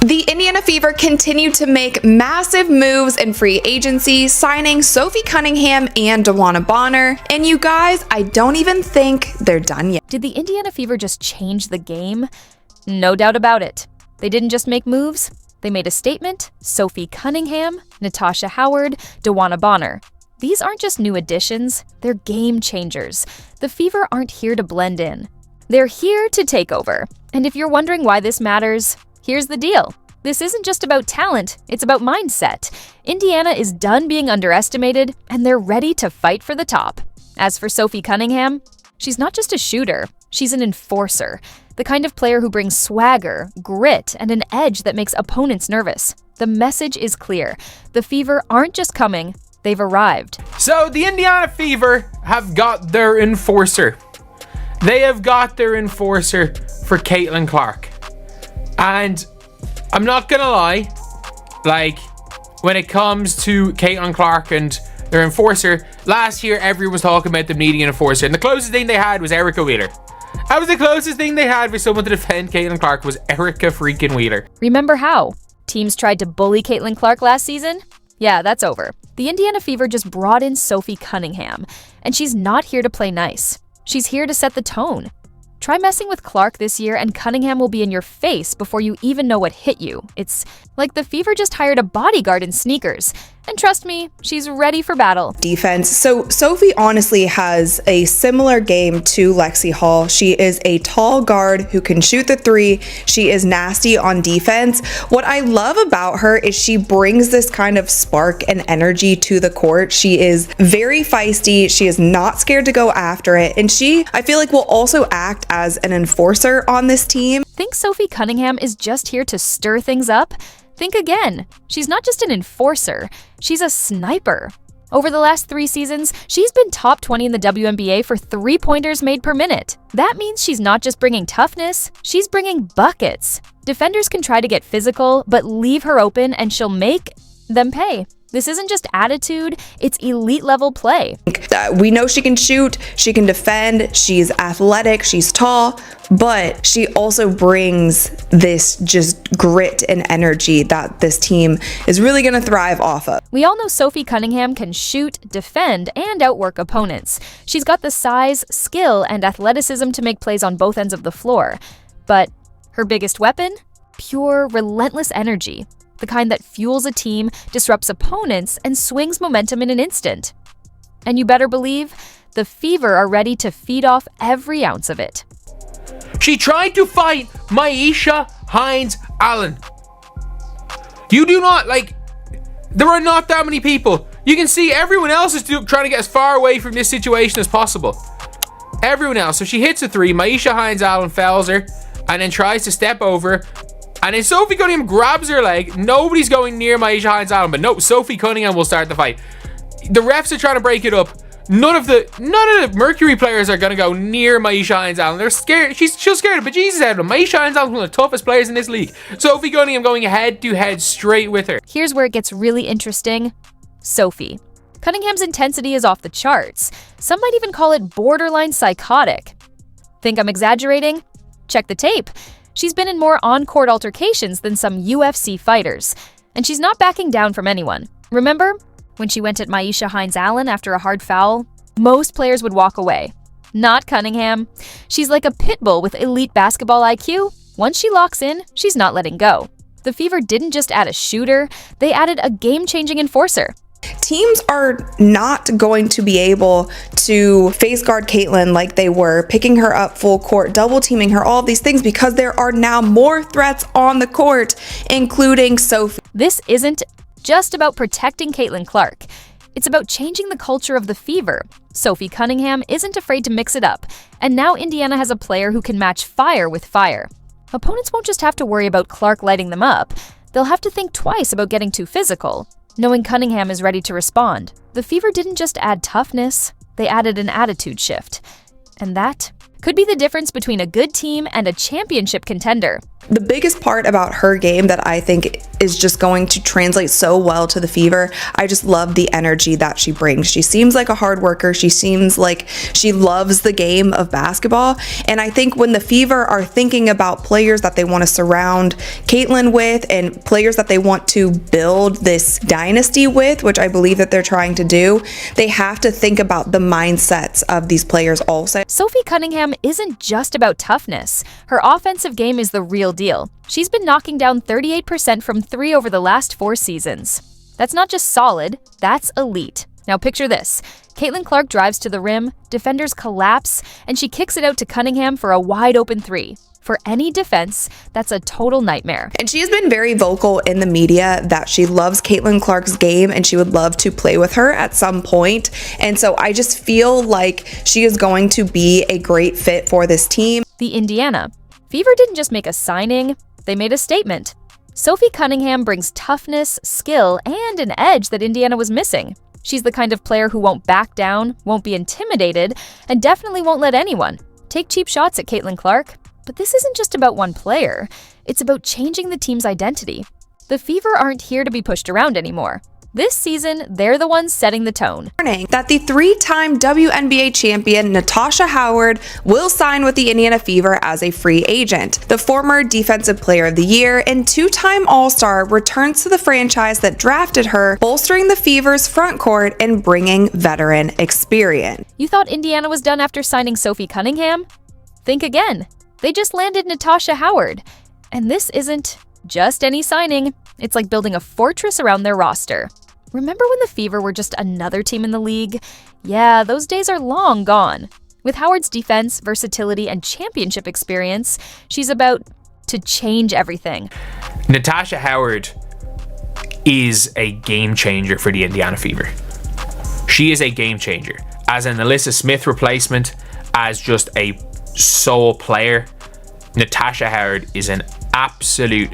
The Indiana Fever continue to make massive moves in free agency, signing Sophie Cunningham and DeWanna Bonner. And you guys, I don't even think they're done yet. Did the Indiana Fever just change the game? No doubt about it. They didn't just make moves, they made a statement. Sophie Cunningham, Natasha Howard, DeWanna Bonner. These aren't just new additions, they're game changers. The Fever aren't here to blend in. They're here to take over. And if you're wondering why this matters, here's the deal. This isn't just about talent, it's about mindset. Indiana is done being underestimated, and they're ready to fight for the top. As for Sophie Cunningham, she's not just a shooter, she's an enforcer. The kind of player who brings swagger, grit, and an edge that makes opponents nervous. The message is clear. The Fever aren't just coming, they've arrived. So the Indiana Fever have got their enforcer. They have got their enforcer for Caitlin Clark. And I'm not gonna lie, like, when it comes to Caitlin Clark and their enforcer, last year everyone was talking about them needing an enforcer, and the closest thing they had was Erica Wheeler. That was the closest thing they had for someone to defend Caitlin Clark, was Erica freaking Wheeler. Remember how teams tried to bully Caitlin Clark last season? Yeah, that's over. The Indiana Fever just brought in Sophie Cunningham, and she's not here to play nice. She's here to set the tone. Try messing with Clark this year and Cunningham will be in your face before you even know what hit you. It's like the Fever just hired a bodyguard in sneakers. And trust me, she's ready for battle. Defense. So Sophie honestly has a similar game to Lexi Hall. She is a tall guard who can shoot the three. She is nasty on defense. What I love about her is she brings this kind of spark and energy to the court. She is very feisty. She is not scared to go after it. And she, I feel like, will also act as an enforcer on this team. Think Sophie Cunningham is just here to stir things up? Think again. She's not just an enforcer, she's a sniper. Over the last 3 seasons, she's been top 20 in the WNBA for 3-pointers made per minute. That means she's not just bringing toughness, she's bringing buckets. Defenders can try to get physical, but leave her open and she'll make them pay. This isn't just attitude, it's elite-level play. We know she can shoot, she can defend, she's athletic, she's tall, but she also brings this just grit and energy that this team is really going to thrive off of. We all know Sophie Cunningham can shoot, defend, and outwork opponents. She's got the size, skill, and athleticism to make plays on both ends of the floor. But her biggest weapon? Pure, relentless energy. The kind that fuels a team, disrupts opponents, and swings momentum in an instant. And you better believe, the Fever are ready to feed off every ounce of it. She tried to fight Myisha Hines Allen. You do not, like, there are not that many people. You can see everyone else is trying to get as far away from this situation as possible. Everyone else. So she hits a three, Myisha Hines Allen fouls her, and then tries to step over. And then Sophie Cunningham grabs her leg. Nobody's going near Myisha Hines Allen, but no, Sophie Cunningham will start the fight. The refs are trying to break it up. None of the Mercury players are gonna go near Myisha Hines Allen. They're scared. She's scared of bejesus out of them. Myisha Hines Allen is one of the toughest players in this league. Sophie Cunningham going head to head straight with her. Here's where it gets really interesting. Sophie. Cunningham's intensity is off the charts. Some might even call it borderline psychotic. Think I'm exaggerating? Check the tape. She's been in more on-court altercations than some UFC fighters. And she's not backing down from anyone. Remember when she went at Myisha Hines Allen after a hard foul? Most players would walk away. Not Cunningham. She's like a pit bull with elite basketball IQ. Once she locks in, she's not letting go. The Fever didn't just add a shooter, they added a game-changing enforcer. Teams are not going to be able to face guard Caitlin like they were, picking her up full court, double teaming her, all of these things, because there are now more threats on the court, including Sophie. This isn't just about protecting Caitlin Clark. It's about changing the culture of the Fever. Sophie Cunningham isn't afraid to mix it up, and now Indiana has a player who can match fire with fire. Opponents won't just have to worry about Clark lighting them up, they'll have to think twice about getting too physical. Knowing Cunningham is ready to respond, the Fever didn't just add toughness, they added an attitude shift. And that could be the difference between a good team and a championship contender. The biggest part about her game that I think is just going to translate so well to the Fever, I just love the energy that she brings. She seems like a hard worker. She seems like she loves the game of basketball. And I think when the Fever are thinking about players that they want to surround Caitlin with and players that they want to build this dynasty with, which I believe that they're trying to do, they have to think about the mindsets of these players also. Sophie Cunningham isn't just about toughness. Her offensive game is the real deal. She's been knocking down 38% from 3 over the last 4 seasons. That's not just solid, that's elite. Now picture this. Caitlin Clark drives to the rim, defenders collapse, and she kicks it out to Cunningham for a wide open 3. For any defense, that's a total nightmare. And she has been very vocal in the media that she loves Caitlin Clark's game and she would love to play with her at some point. And so I just feel like she is going to be a great fit for this team. The Indiana Fever didn't just make a signing, they made a statement. Sophie Cunningham brings toughness, skill, and an edge that Indiana was missing. She's the kind of player who won't back down, won't be intimidated, and definitely won't let anyone take cheap shots at Caitlin Clark. But this isn't just about one player, it's about changing the team's identity. The Fever aren't here to be pushed around anymore. This season, they're the ones setting the tone. That the 3-time WNBA champion Natasha Howard will sign with the Indiana Fever as a free agent. The former Defensive Player of the Year and 2-time All-Star returns to the franchise that drafted her, bolstering the Fever's front court and bringing veteran experience. You thought Indiana was done after signing Sophie Cunningham? Think again. They just landed Natasha Howard. And this isn't just any signing. It's like building a fortress around their roster. Remember when the Fever were just another team in the league? Yeah, those days are long gone. With Howard's defense, versatility, and championship experience, she's about to change everything. Natasha Howard is a game changer for the Indiana Fever. She is a game changer. As an Alyssa Smith replacement, as just a sole player, Natasha Howard is an absolute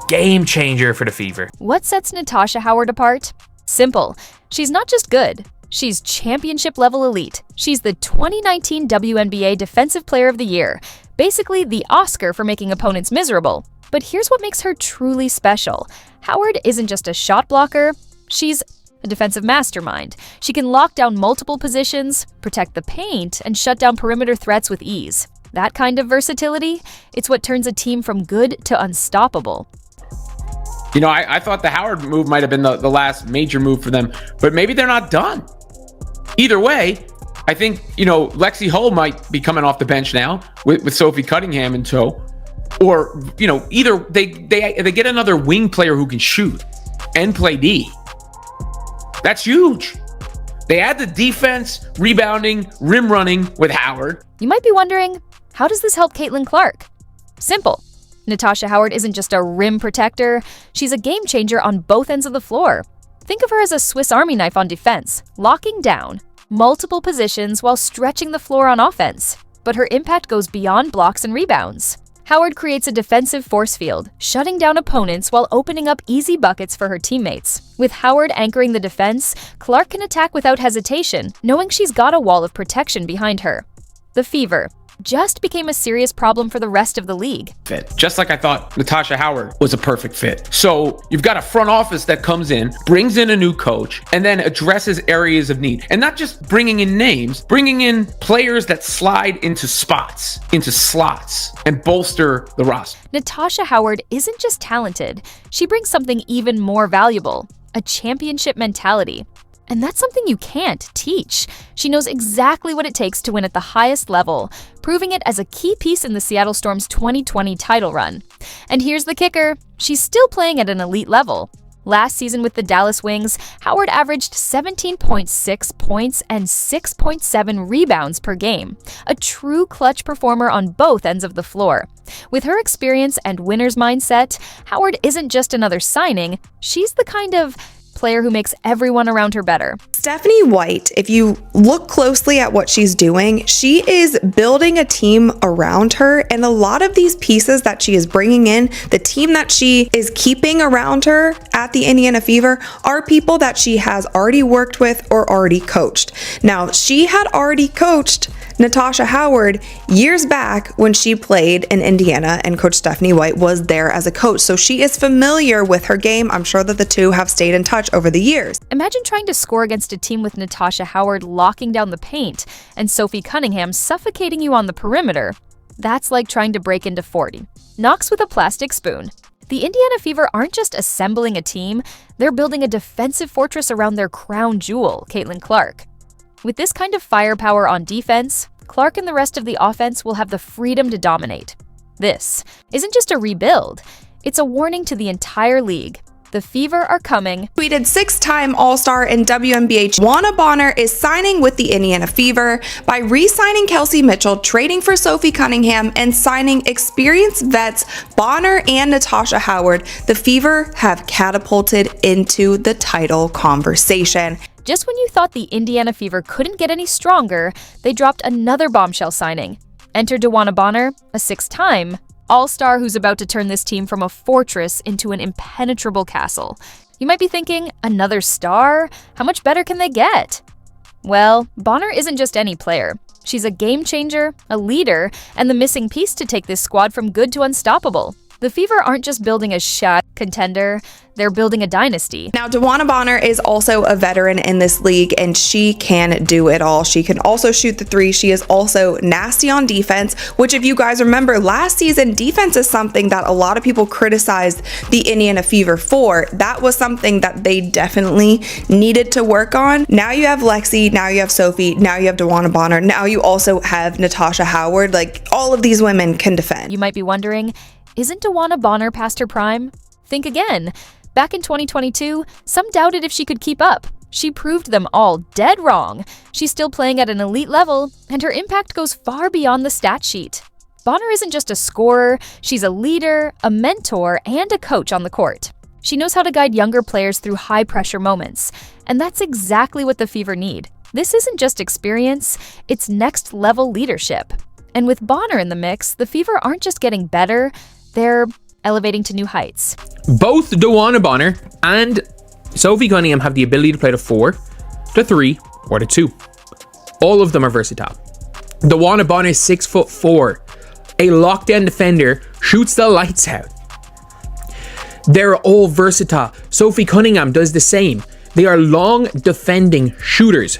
game changer for the Fever. What sets Natasha Howard apart? Simple. She's not just good. She's championship level elite. She's the 2019 WNBA Defensive Player of the Year. Basically the Oscar for making opponents miserable. But here's what makes her truly special. Howard isn't just a shot blocker. She's a defensive mastermind. She can lock down multiple positions, protect the paint, and shut down perimeter threats with ease. That kind of versatility, it's what turns a team from good to unstoppable. You know, I thought the Howard move might have been the last major move for them, but maybe they're not done. Either way, I think, you know, Lexi Hull might be coming off the bench now with Sophie Cunningham in tow. Or, you know, either they get another wing player who can shoot and play D. That's huge. They add the defense, rebounding, rim running with Howard. You might be wondering, how does this help Caitlin Clark? Simple. Natasha Howard isn't just a rim protector, she's a game changer on both ends of the floor. Think of her as a Swiss Army knife on defense, locking down multiple positions while stretching the floor on offense. But her impact goes beyond blocks and rebounds. Howard creates a defensive force field, shutting down opponents while opening up easy buckets for her teammates. With Howard anchoring the defense, Clark can attack without hesitation, knowing she's got a wall of protection behind her. The Fever just became a serious problem for the rest of the league. Fit. Just like I thought Natasha Howard was a perfect fit. So you've got a front office that comes in, brings in a new coach, and then addresses areas of need. And not just bringing in names, bringing in players that slide into spots, into slots, and bolster the roster. Natasha Howard isn't just talented, she brings something even more valuable, a championship mentality. And that's something you can't teach. She knows exactly what it takes to win at the highest level, proving it as a key piece in the Seattle Storm's 2020 title run. And here's the kicker, she's still playing at an elite level. Last season with the Dallas Wings, Howard averaged 17.6 points and 6.7 rebounds per game, a true clutch performer on both ends of the floor. With her experience and winner's mindset, Howard isn't just another signing, she's the kind of player who makes everyone around her better. Stephanie White, if you look closely at what she's doing, she is building a team around her, and a lot of these pieces that she is bringing in, the team that she is keeping around her at the Indiana Fever, are people that she has already worked with or already coached. Now, she had already coached Natasha Howard, years back when she played in Indiana and Coach Stephanie White was there as a coach, so she is familiar with her game. I'm sure that the two have stayed in touch over the years. Imagine trying to score against a team with Natasha Howard locking down the paint and Sophie Cunningham suffocating you on the perimeter. That's like trying to break into 40. Knocks with a plastic spoon. The Indiana Fever aren't just assembling a team, they're building a defensive fortress around their crown jewel, Caitlin Clark. With this kind of firepower on defense, Clark and the rest of the offense will have the freedom to dominate. This isn't just a rebuild, it's a warning to the entire league. The Fever are coming. Tweeted 6-time All-Star and WNBA DeWanna Bonner is signing with the Indiana Fever by re-signing Kelsey Mitchell, trading for Sophie Cunningham, and signing experienced vets Bonner and Natasha Howard. The Fever have catapulted into the title conversation. Just when you thought the Indiana Fever couldn't get any stronger, they dropped another bombshell signing. Enter DeWanna Bonner, a 6-time All-Star who's about to turn this team from a fortress into an impenetrable castle. You might be thinking, another star? How much better can they get? Well, Bonner isn't just any player. She's a game changer, a leader, and the missing piece to take this squad from good to unstoppable. The Fever aren't just building a shot contender, they're building a dynasty. Now, DeWanna Bonner is also a veteran in this league, and she can do it all. She can also shoot the three. She is also nasty on defense, which, if you guys remember, last season, defense is something that a lot of people criticized the Indiana Fever for. That was something that they definitely needed to work on. Now you have Lexi, now you have Sophie, now you have DeWanna Bonner, now you also have Natasha Howard. Like, all of these women can defend. You might be wondering, isn't DeWanna Bonner past her prime? Think again. Back in 2022, some doubted if she could keep up. She proved them all dead wrong. She's still playing at an elite level, and her impact goes far beyond the stat sheet. Bonner isn't just a scorer, she's a leader, a mentor, and a coach on the court. She knows how to guide younger players through high-pressure moments, and that's exactly what the Fever need. This isn't just experience, it's next-level leadership. And with Bonner in the mix, the Fever aren't just getting better, they're elevating to new heights. Both DeWanna Bonner and Sophie Cunningham have the ability to play the 4, the 3, or the 2. All of them are versatile. DeWanna Bonner is 6'4", a lockdown defender, shoots the lights out. They're all versatile. Sophie Cunningham does the same. They are long defending shooters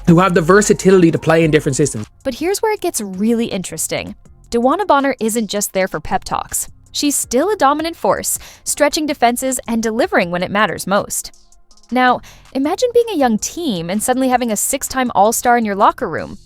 who have the versatility to play in different systems. But here's where it gets really interesting. DeWanna Bonner isn't just there for pep talks. She's still a dominant force, stretching defenses and delivering when it matters most. Now, imagine being a young team and suddenly having a 6-time All-Star in your locker room.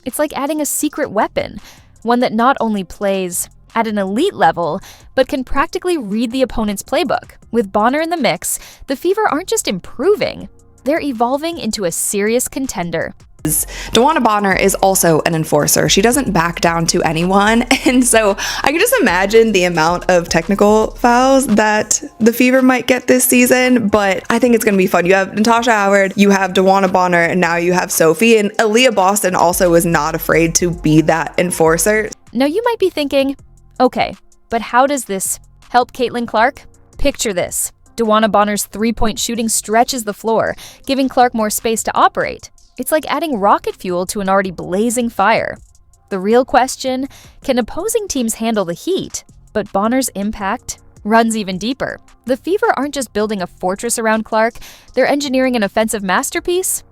It's like adding a secret weapon, one that not only plays at an elite level, but can practically read the opponent's playbook. With Bonner in the mix, the Fever aren't just improving, they're evolving into a serious contender. DeWanna Bonner is also an enforcer. She doesn't back down to anyone, and so I can just imagine the amount of technical fouls that the Fever might get this season, but I think it's going to be fun. You have Natasha Howard, you have DeWanna Bonner, and now you have Sophie, and Aaliyah Boston also is not afraid to be that enforcer. Now you might be thinking, okay, but how does this help Caitlin Clark? Picture this. DeWanna Bonner's three-point shooting stretches the floor, giving Clark more space to operate. It's like adding rocket fuel to an already blazing fire. The real question, can opposing teams handle the heat? But Bonner's impact runs even deeper. The Fever aren't just building a fortress around Clark, they're engineering an offensive masterpiece.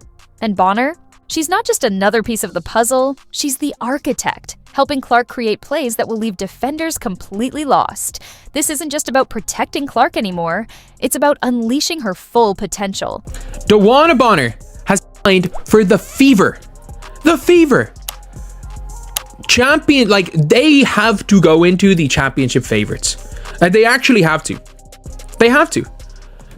And Bonner? She's not just another piece of the puzzle, she's the architect, helping Clark create plays that will leave defenders completely lost. This isn't just about protecting Clark anymore, it's about unleashing her full potential. DeWanna Bonner has signed for the Fever. The Fever. Champion, like, they have to go into the championship favorites. They actually have to. They have to.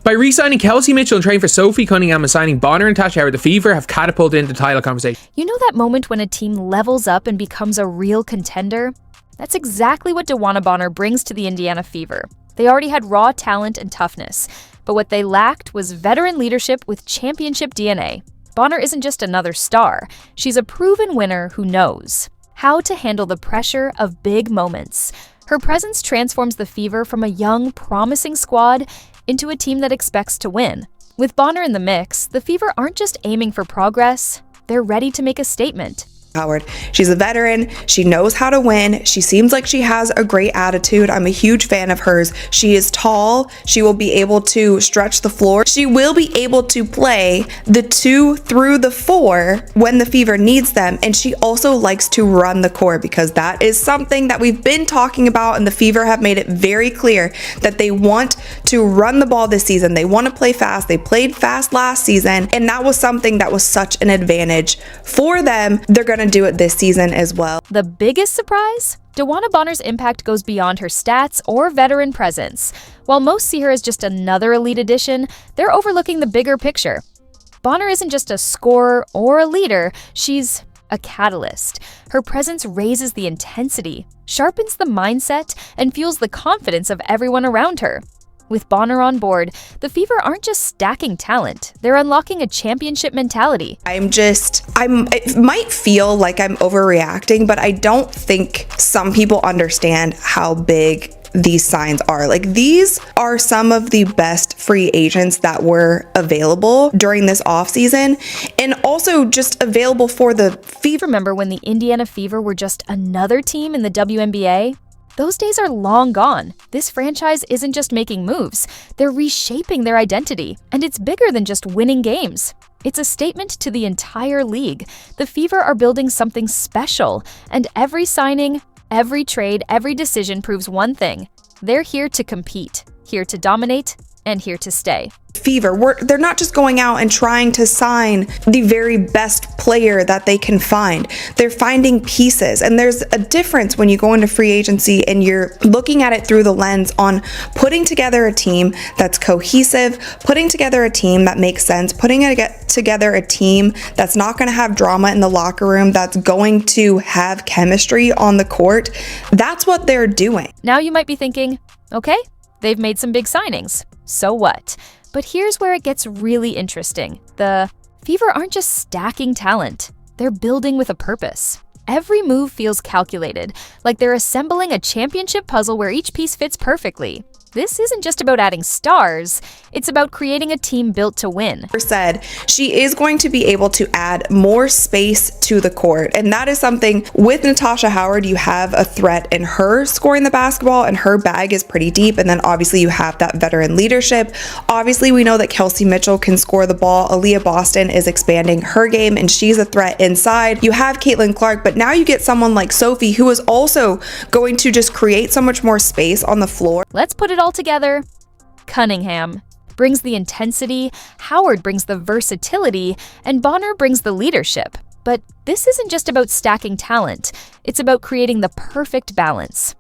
By re-signing Kelsey Mitchell and trading for Sophie Cunningham and signing Bonner and Natasha Howard, the Fever have catapulted into the title conversation. You know that moment when a team levels up and becomes a real contender? That's exactly what DeWanna Bonner brings to the Indiana Fever. They already had raw talent and toughness, but what they lacked was veteran leadership with championship DNA. Bonner isn't just another star, she's a proven winner who knows how to handle the pressure of big moments. Her presence transforms the Fever from a young, promising squad into a team that expects to win. With Bonner in the mix, the Fever aren't just aiming for progress, they're ready to make a statement. Howard. She's a veteran. She knows how to win. She seems like she has a great attitude. I'm a huge fan of hers. She is tall. She will be able to stretch the floor. She will be able to play the 2 through the 4 when the Fever needs them. And she also likes to run the court, because that is something that we've been talking about, and the Fever have made it very clear that they want to run the ball this season. They want to play fast. They played fast last season, and that was something that was such an advantage for them. They're going to do it this season as well. The biggest surprise? DeWanna Bonner's impact goes beyond her stats or veteran presence. While most see her as just another elite addition, they're overlooking the bigger picture. Bonner isn't just a scorer or a leader, she's a catalyst. Her presence raises the intensity, sharpens the mindset, and fuels the confidence of everyone around her. With Bonner on board, the Fever aren't just stacking talent, they're unlocking a championship mentality. It might feel like I'm overreacting, but I don't think some people understand how big these signs are. Like, these are some of the best free agents that were available during this offseason, and also just available for the Fever. Remember when the Indiana Fever were just another team in the WNBA? Those days are long gone. This franchise isn't just making moves, they're reshaping their identity, and it's bigger than just winning games. It's a statement to the entire league. The Fever are building something special, and every signing, every trade, every decision proves one thing: they're here to compete, here to dominate, and here to stay. Fever, they're not just going out and trying to sign the very best player that they can find. They're finding pieces, and there's a difference when you go into free agency and you're looking at it through the lens on putting together a team that's cohesive, putting together a team that makes sense, putting together a team that's not going to have drama in the locker room, that's going to have chemistry on the court. That's what they're doing. Now you might be thinking, okay, they've made some big signings. So what? But here's where it gets really interesting. The Fever aren't just stacking talent, they're building with a purpose. Every move feels calculated, like they're assembling a championship puzzle where each piece fits perfectly. This isn't just about adding stars, it's about creating a team built to win. Said she is going to be able to add more space to the court, and that is something with Natasha Howard. You have a threat in her scoring the basketball, and her bag is pretty deep, and then obviously you have that veteran leadership. Obviously we know that Kelsey Mitchell can score the ball. Aaliyah Boston is expanding her game, and she's a threat inside. You have Caitlin Clark, but now you get someone like Sophie, who is also going to just create so much more space on the floor. Let's put it all together. Cunningham brings the intensity, Howard brings the versatility, and Bonner brings the leadership. But this isn't just about stacking talent, it's about creating the perfect balance.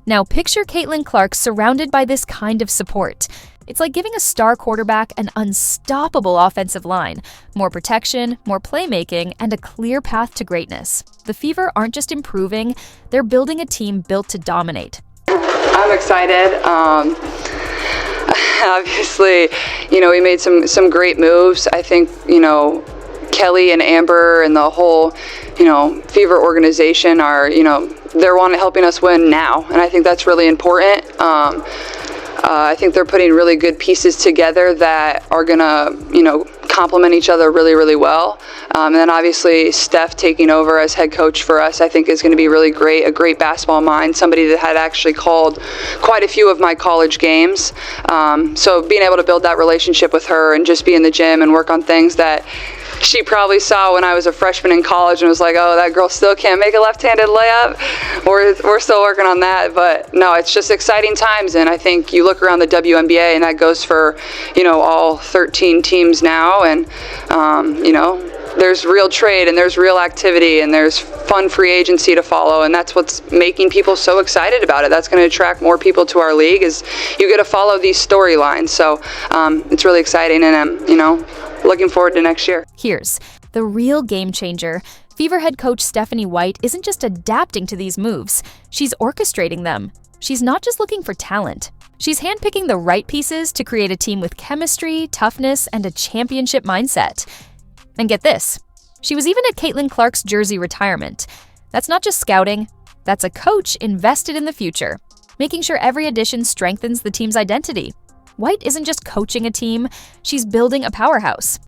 Now picture Caitlin Clark surrounded by this kind of support. It's like giving a star quarterback an unstoppable offensive line, more protection, more playmaking, and a clear path to greatness. The Fever aren't just improving, they're building a team built to dominate. I'm excited. Obviously, we made some great moves. I think, Kelly and Amber and the whole, Fever organization are, they're helping us win now. And I think that's really important. I think they're putting really good pieces together that are going to, complement each other really, really well. And then obviously Steph taking over as head coach for us, I think is going to be really great, a great basketball mind, somebody that had actually called quite a few of my college games. So being able to build that relationship with her and just be in the gym and work on things that she probably saw when I was a freshman in college and was like, oh, that girl still can't make a left-handed layup. We're still working on that. But no, it's just exciting times. And I think you look around the WNBA, and that goes for, all 13 teams now. And, there's real trade, and there's real activity, and there's fun free agency to follow. And that's what's making people so excited about it. That's going to attract more people to our league, is you get to follow these storylines. So it's really exciting. And I'm, looking forward to next year. Here's the real game changer. Fever head coach Stephanie White isn't just adapting to these moves, she's orchestrating them. She's not just looking for talent. She's handpicking the right pieces to create a team with chemistry, toughness, and a championship mindset. And get this, she was even at Caitlin Clark's jersey retirement. That's not just scouting, that's a coach invested in the future, making sure every addition strengthens the team's identity. White isn't just coaching a team, she's building a powerhouse.